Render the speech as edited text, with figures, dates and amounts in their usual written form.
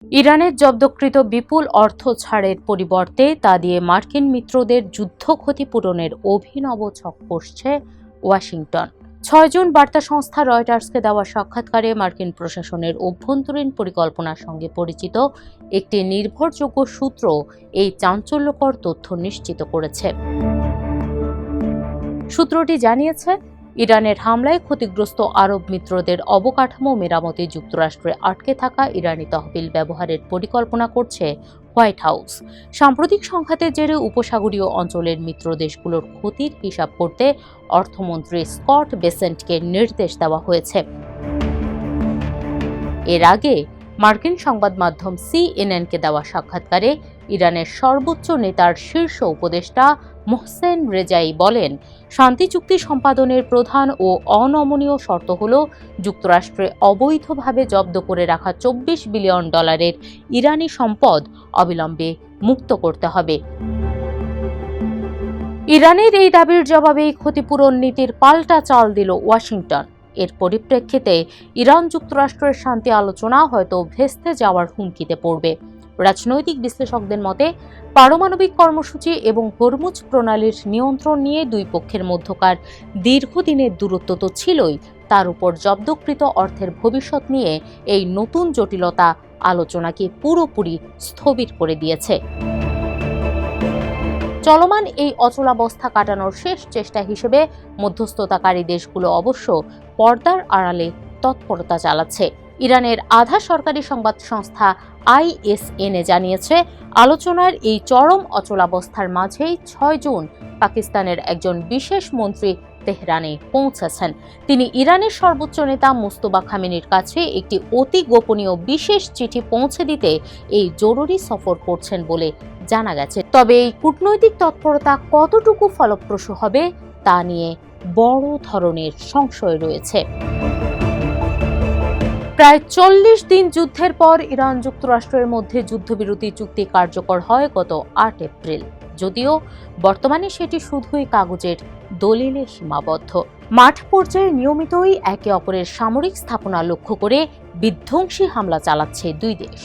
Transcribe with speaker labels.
Speaker 1: ইরানের জব্দকৃত বিপুল অর্থ ছাড়ের পরিবর্তে তা দিয়ে মার্কিন মিত্রদের যুদ্ধ ক্ষতিপূরণের অভিনব ছক কষছে ওয়াশিংটন। ৬ জুন বার্তা সংস্থা রয়টার্সকে দেওয়া সাক্ষাৎকারে মার্কিন প্রশাসনের অভ্যন্তরীণ পরিকল্পনার সঙ্গে পরিচিত একটি নির্ভরযোগ্য সূত্র এই চাঞ্চল্যকর তথ্য নিশ্চিত করেছে। সূত্রটি জানিয়েছে, ইরানের হামলায় ক্ষতিগ্রস্ত আরব মিত্রদের অবকাঠামো মেরামতে যুক্তরাষ্ট্রে আটকে থাকা ইরানি তহবিল ব্যবহারের পরিকল্পনা করছে হোয়াইট হাউস। সাম্প্রতিক সংঘাতের জেরে উপসাগরীয় অঞ্চলের মিত্র দেশগুলোর ক্ষতির হিসাব করতে অর্থমন্ত্রী স্কট বেসেন্টকে নির্দেশ দেওয়া হয়েছে। এর আগে মার্কিন সংবাদ মাধ্যম সিএনএনকে দেওয়া সাক্ষাৎকারে ইরানের সর্বোচ্চ নেতার শীর্ষ উপদেষ্টা মোহসেন রেজাই বলেন, শান্তি চুক্তি সম্পাদনের প্রধান ও অনমনীয় শর্ত হল যুক্তরাষ্ট্রে অবৈধভাবে জব্দ করে রাখা $24 বিলিয়ন ইরানি সম্পদ অবিলম্বে মুক্ত করতে হবে। ইরানের এই দাবির জবাবেই ক্ষতিপূরণ নীতির পাল্টা চাল দিল ওয়াশিংটন। এর পরিপ্রেক্ষিতে ইরান যুক্তরাষ্ট্রের শান্তি আলোচনা হয়তো ভেস্তে যাওয়ার হুমকিতে পড়বে। রাজনৈতিক বিশ্লেষকদের মতে, পারমাণবিক কর্মসূচি এবং হরমুজ প্রণালীর নিয়ন্ত্রণ নিয়ে দুই পক্ষের মধ্যকার দীর্ঘদিনের দূরত্ব তো ছিলই, তার উপর জব্দকৃত অর্থের ভবিষ্যৎ নিয়ে এই নতুন জটিলতা আলোচনাকে পুরোপুরি স্থবির করে দিয়েছে। চলমান এই অচলাবস্থা কাটানোর শেষ চেষ্টা হিসেবে মধ্যস্থতাকারী দেশগুলো অবশ্য পর্দার আড়ালে তৎপরতা চালাচ্ছে। ইরানের আধা সরকারি সংবাদ সংস্থা আইএসএনএ জানিয়েছে, আলোচনার এই চরম অচলাবস্থার মাঝেই ৬ জুন পাকিস্তানের একজন বিশেষ মন্ত্রী তেহরানে পৌঁছেছেন। তিনি ইরানের সর্বোচ্চ নেতা মুস্তফা খামেনির কাছে একটি অতি গোপনীয় বিশেষ চিঠি পৌঁছে দিতে এই জরুরি সফর করছেন বলে জানা গেছে। তবে এই কূটনৈতিক তৎপরতা কতটুকু ফলপ্রসূ হবে তা নিয়ে বড় ধরনের সংশয় রয়েছে। প্রায় ৪০ দিন যুদ্ধের পর ইরান যুক্তরাষ্ট্রের মধ্যে যুদ্ধবিরতি চুক্তি কার্যকর হয় গত ৮ এপ্রিল। যদিও বর্তমানে সেটি শুধুই কাগজের দলিলে সীমাবদ্ধ। মাঠ পর্যায়ে নিয়মিতই একে অপরের সামরিক স্থাপনা লক্ষ্য করে বিধ্বংসী হামলা চালাচ্ছে দুই দেশ।